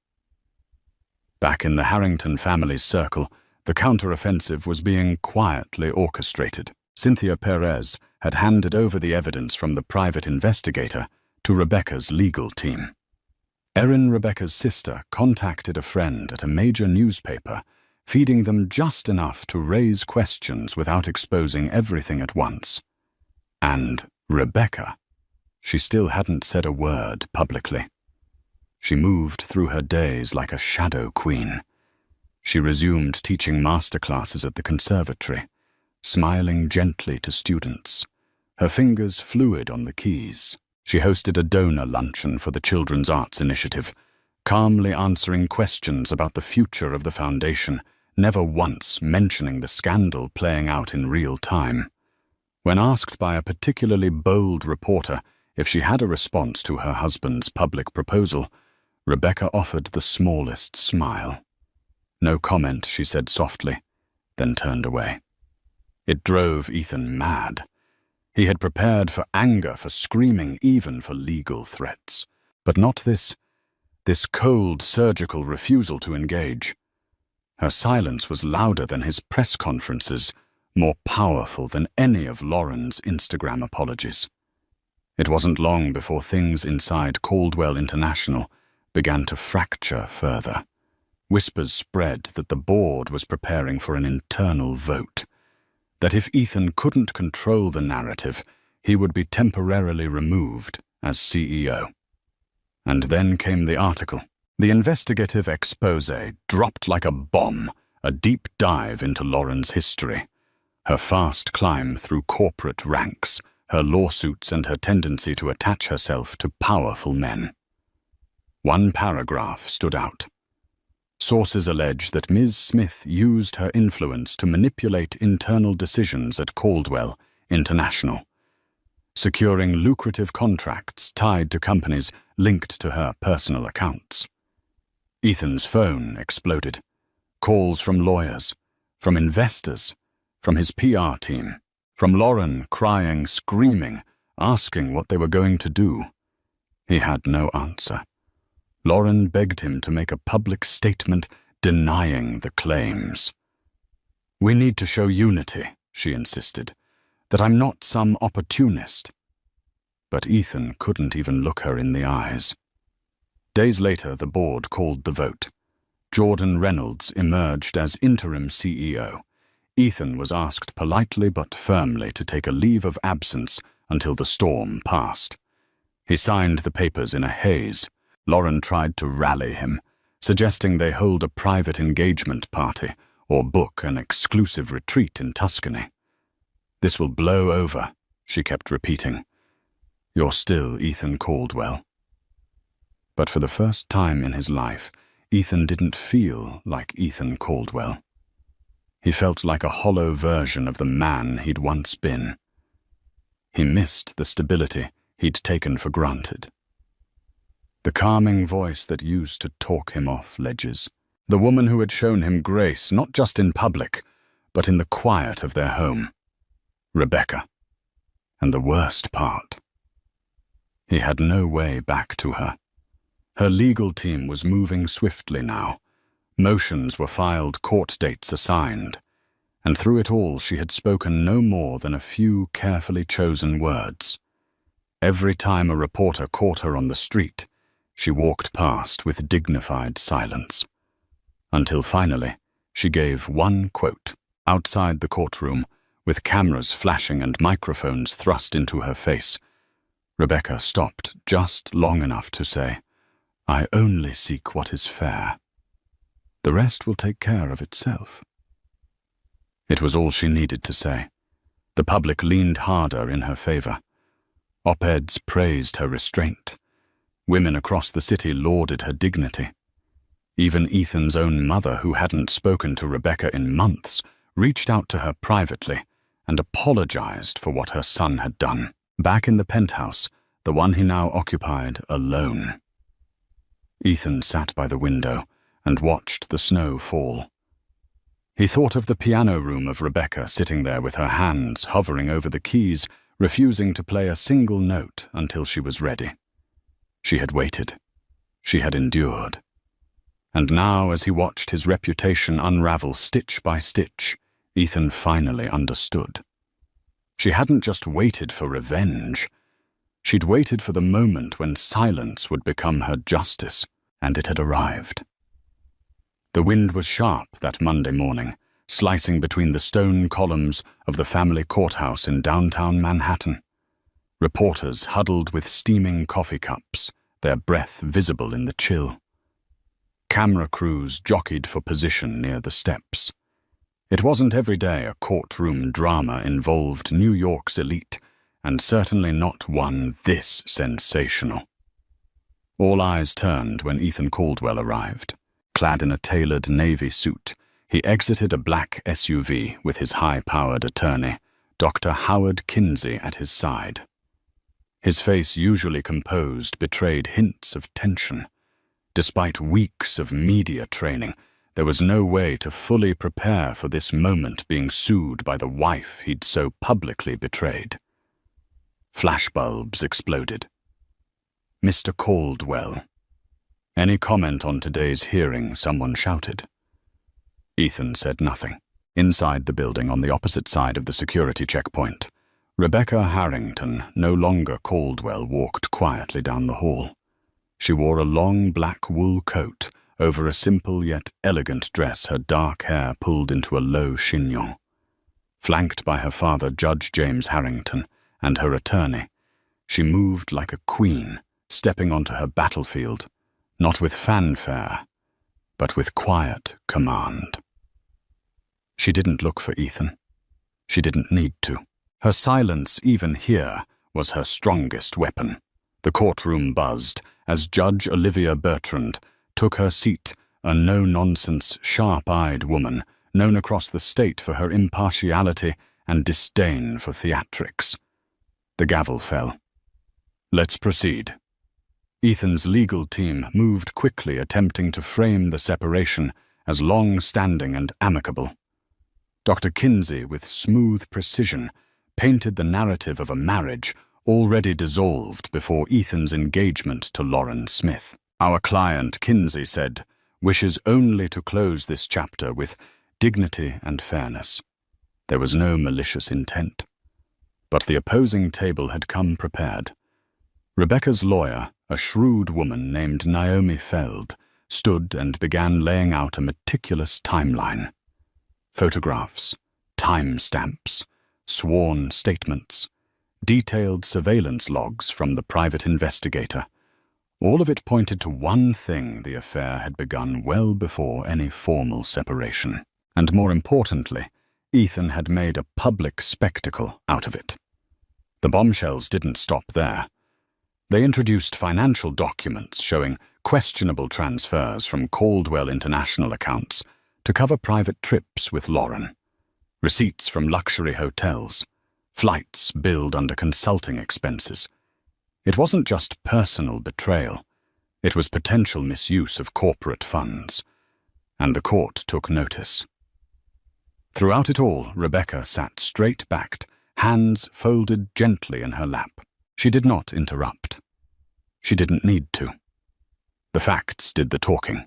Back in the Harrington family's circle, the counteroffensive was being quietly orchestrated. Cynthia Perez had handed over the evidence from the private investigator to Rebecca's legal team. Erin, Rebecca's sister, contacted a friend at a major newspaper, feeding them just enough to raise questions without exposing everything at once. And Rebecca, she still hadn't said a word publicly. She moved through her days like a shadow queen. She resumed teaching masterclasses at the conservatory, smiling gently to students, her fingers fluid on the keys. She hosted a donor luncheon for the Children's Arts Initiative, calmly answering questions about the future of the foundation, never once mentioning the scandal playing out in real time. When asked by a particularly bold reporter if she had a response to her husband's public proposal, Rebecca offered the smallest smile. "No comment," she said softly, then turned away. It drove Ethan mad. He had prepared for anger, for screaming, even for legal threats. But not this cold, surgical refusal to engage. Her silence was louder than his press conferences, more powerful than any of Lauren's Instagram apologies. It wasn't long before things inside Caldwell International began to fracture further. Whispers spread that the board was preparing for an internal vote, that if Ethan couldn't control the narrative, he would be temporarily removed as CEO. And then came the article. The investigative expose dropped like a bomb, a deep dive into Lauren's history, her fast climb through corporate ranks, her lawsuits and her tendency to attach herself to powerful men. One paragraph stood out. Sources allege that Ms. Smith used her influence to manipulate internal decisions at Caldwell International, securing lucrative contracts tied to companies linked to her personal accounts. Ethan's phone exploded. Calls from lawyers, from investors, from his PR team, from Lauren crying, screaming, asking what they were going to do. He had no answer. Lauren begged him to make a public statement denying the claims. "We need to show unity," she insisted, "that I'm not some opportunist." But Ethan couldn't even look her in the eyes. Days later, the board called the vote. Jordan Reynolds emerged as interim CEO. Ethan was asked politely but firmly to take a leave of absence until the storm passed. He signed the papers in a haze. Lauren tried to rally him, suggesting they hold a private engagement party or book an exclusive retreat in Tuscany. "This will blow over," she kept repeating. "You're still Ethan Caldwell." But for the first time in his life, Ethan didn't feel like Ethan Caldwell. He felt like a hollow version of the man he'd once been. He missed the stability he'd taken for granted. The calming voice that used to talk him off ledges. The woman who had shown him grace, not just in public, but in the quiet of their home. Rebecca. And the worst part. He had no way back to her. Her legal team was moving swiftly now. Motions were filed, court dates assigned. And through it all, she had spoken no more than a few carefully chosen words. Every time a reporter caught her on the street, she walked past with dignified silence. Until finally, she gave one quote, outside the courtroom, with cameras flashing and microphones thrust into her face. Rebecca stopped just long enough to say, "I only seek what is fair. The rest will take care of itself." It was all she needed to say. The public leaned harder in her favor. Op-eds praised her restraint. Women across the city lauded her dignity. Even Ethan's own mother, who hadn't spoken to Rebecca in months, reached out to her privately and apologized for what her son had done. Back in the penthouse, the one he now occupied alone. Ethan sat by the window and watched the snow fall. He thought of the piano room of Rebecca sitting there with her hands hovering over the keys, refusing to play a single note until she was ready. She had waited. She had endured. And now, as he watched his reputation unravel stitch by stitch, Ethan finally understood. She hadn't just waited for revenge. She'd waited for the moment when silence would become her justice, and it had arrived. The wind was sharp that Monday morning, slicing between the stone columns of the family courthouse in downtown Manhattan. Reporters huddled with steaming coffee cups, their breath visible in the chill. Camera crews jockeyed for position near the steps. It wasn't every day a courtroom drama involved New York's elite, and certainly not one this sensational. All eyes turned when Ethan Caldwell arrived. Clad in a tailored navy suit, he exited a black SUV with his high-powered attorney, Dr. Howard Kinsey, at his side. His face, usually composed, betrayed hints of tension. Despite weeks of media training, there was no way to fully prepare for this moment being sued by the wife he'd so publicly betrayed. Flashbulbs exploded. "Mr. Caldwell." "Any comment on today's hearing?" someone shouted. Ethan said nothing. Inside the building on the opposite side of the security checkpoint, Rebecca Harrington, no longer Caldwell, walked quietly down the hall. She wore a long black wool coat over a simple yet elegant dress, her dark hair pulled into a low chignon. Flanked by her father, Judge James Harrington, and her attorney, she moved like a queen, stepping onto her battlefield, not with fanfare, but with quiet command. She didn't look for Ethan. She didn't need to. Her silence, even here, was her strongest weapon. The courtroom buzzed as Judge Olivia Bertrand took her seat, a no-nonsense, sharp-eyed woman known across the state for her impartiality and disdain for theatrics. The gavel fell. "Let's proceed." Ethan's legal team moved quickly, attempting to frame the separation as long-standing and amicable. Dr. Kinsey, with smooth precision, painted the narrative of a marriage already dissolved before Ethan's engagement to Lauren Smith. "Our client," Kinsey said, "wishes only to close this chapter with dignity and fairness." There was no malicious intent. But the opposing table had come prepared. Rebecca's lawyer, a shrewd woman named Naomi Feld, stood and began laying out a meticulous timeline. Photographs, timestamps, sworn statements, detailed surveillance logs from the private investigator. All of it pointed to one thing: the affair had begun well before any formal separation. And more importantly, Ethan had made a public spectacle out of it. The bombshells didn't stop there. They introduced financial documents showing questionable transfers from Caldwell International accounts to cover private trips with Lauren, receipts from luxury hotels, flights billed under consulting expenses. It wasn't just personal betrayal. It was potential misuse of corporate funds. And the court took notice. Throughout it all, Rebecca sat straight-backed, hands folded gently in her lap. She did not interrupt. She didn't need to. The facts did the talking.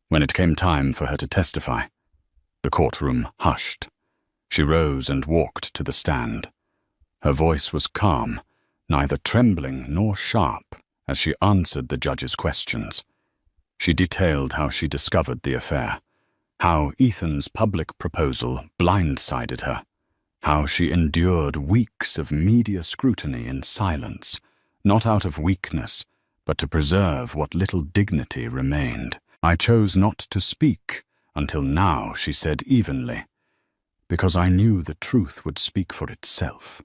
When it came time for her to testify, the courtroom hushed. She rose and walked to the stand. Her voice was calm, neither trembling nor sharp, as she answered the judge's questions. She detailed how she discovered the affair, how Ethan's public proposal blindsided her, how she endured weeks of media scrutiny in silence, not out of weakness, but to preserve what little dignity remained. "I chose not to speak until now," she said evenly, "because I knew the truth would speak for itself."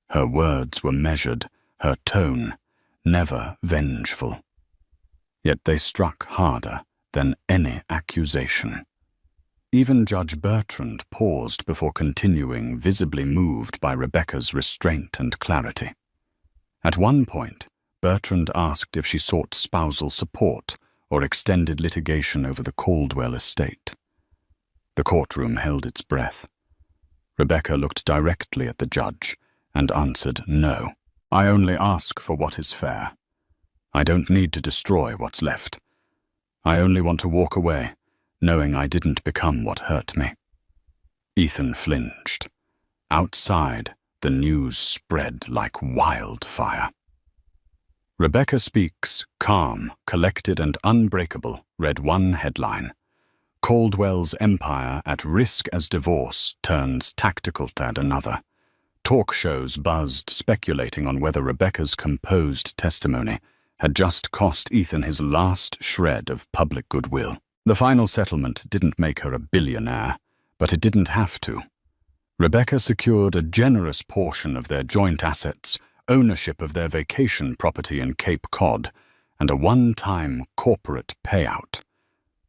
Her words were measured, her tone never vengeful. Yet they struck harder than any accusation. Even Judge Bertrand paused before continuing, visibly moved by Rebecca's restraint and clarity. At one point, Bertrand asked if she sought spousal support or extended litigation over the Caldwell estate. The courtroom held its breath. Rebecca looked directly at the judge and answered no. "I only ask for what is fair. I don't need to destroy what's left. I only want to walk away, knowing I didn't become what hurt me." Ethan flinched. Outside, the news spread like wildfire. "Rebecca speaks, calm, collected and unbreakable," read one headline. "Caldwell's empire at risk as divorce turns tactical," read another. Talk shows buzzed, speculating on whether Rebecca's composed testimony had just cost Ethan his last shred of public goodwill. The final settlement didn't make her a billionaire, but it didn't have to. Rebecca secured a generous portion of their joint assets, ownership of their vacation property in Cape Cod, and a one-time corporate payout.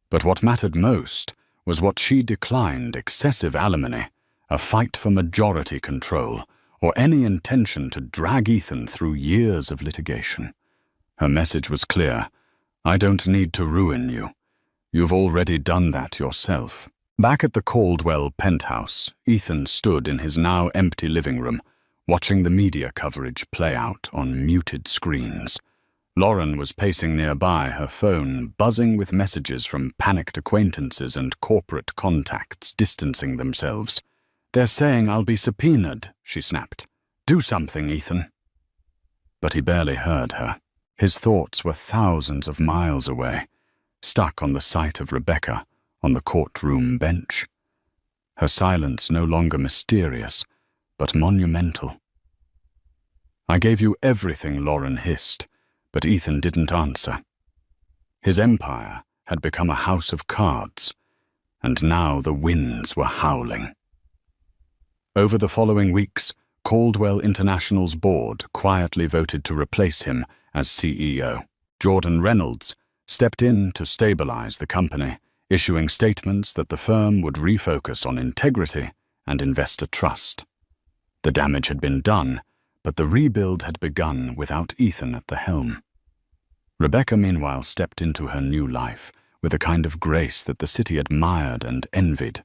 But what mattered most was what she declined: excessive alimony, a fight for majority control, or any intention to drag Ethan through years of litigation. Her message was clear: "I don't need to ruin you. You've already done that yourself." Back at the Caldwell penthouse, Ethan stood in his now empty living room, watching the media coverage play out on muted screens. Lauren was pacing nearby, her phone buzzing with messages from panicked acquaintances and corporate contacts distancing themselves. "They're saying I'll be subpoenaed," she snapped. "Do something, Ethan." But he barely heard her. His thoughts were thousands of miles away, stuck on the sight of Rebecca on the courtroom bench. Her silence no longer mysterious, but monumental. "I gave you everything," Lauren hissed, but Ethan didn't answer. His empire had become a house of cards, and now the winds were howling. Over the following weeks, Caldwell International's board quietly voted to replace him as CEO. Jordan Reynolds stepped in to stabilize the company, issuing statements that the firm would refocus on integrity and investor trust. The damage had been done, but the rebuild had begun without Ethan at the helm. Rebecca, meanwhile, stepped into her new life with a kind of grace that the city admired and envied.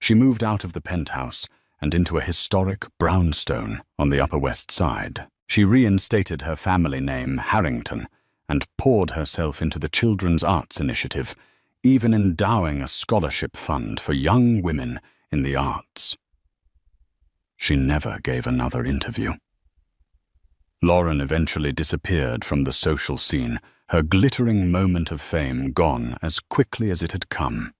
She moved out of the penthouse and into a historic brownstone on the Upper West Side. She reinstated her family name, Harrington, and poured herself into the Children's Arts Initiative, even endowing a scholarship fund for young women in the arts. She never gave another interview. Lauren eventually disappeared from the social scene, her glittering moment of fame gone as quickly as it had come.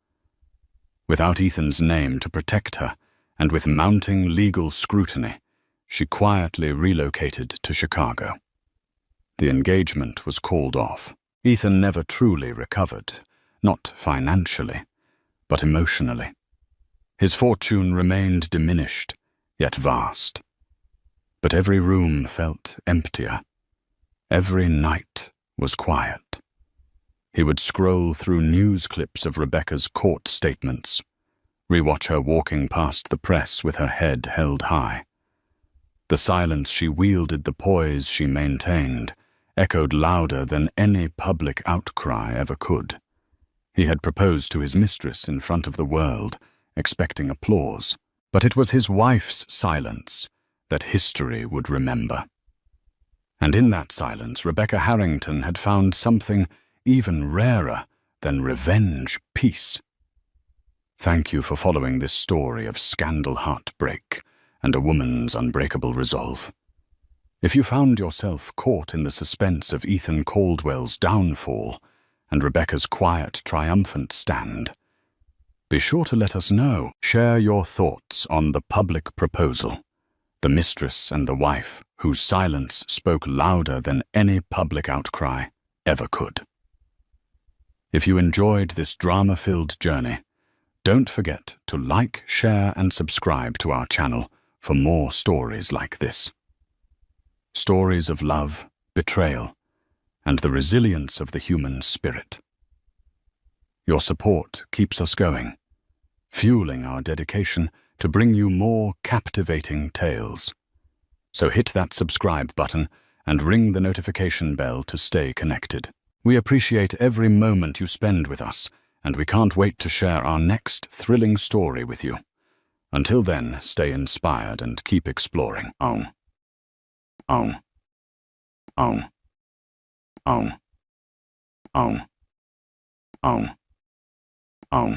Without Ethan's name to protect her, and with mounting legal scrutiny, she quietly relocated to Chicago. The engagement was called off. Ethan never truly recovered, not financially, but emotionally. His fortune remained diminished, yet vast. But every room felt emptier. Every night was quiet. He would scroll through news clips of Rebecca's court statements, rewatch her walking past the press with her head held high. The silence she wielded, the poise she maintained, echoed louder than any public outcry ever could. He had proposed to his mistress in front of the world, expecting applause. But it was his wife's silence that history would remember. And in that silence, Rebecca Harrington had found something even rarer than revenge peace. Thank you for following this story of scandal heartbreak and a woman's unbreakable resolve. If you found yourself caught in the suspense of Ethan Caldwell's downfall and Rebecca's quiet, triumphant stand, be sure to let us know. Share your thoughts on the public proposal, the mistress and the wife whose silence spoke louder than any public outcry ever could. If you enjoyed this drama-filled journey, don't forget to like, share, and subscribe to our channel for more stories like this. Stories of love, betrayal, and the resilience of the human spirit. Your support keeps us going, fueling our dedication to bring you more captivating tales. So hit that subscribe button and ring the notification bell to stay connected. We appreciate every moment you spend with us, and we can't wait to share our next thrilling story with you. Until then, stay inspired and keep exploring. Oh. Oh. Oh. Oh. Oh. Oh. Oh.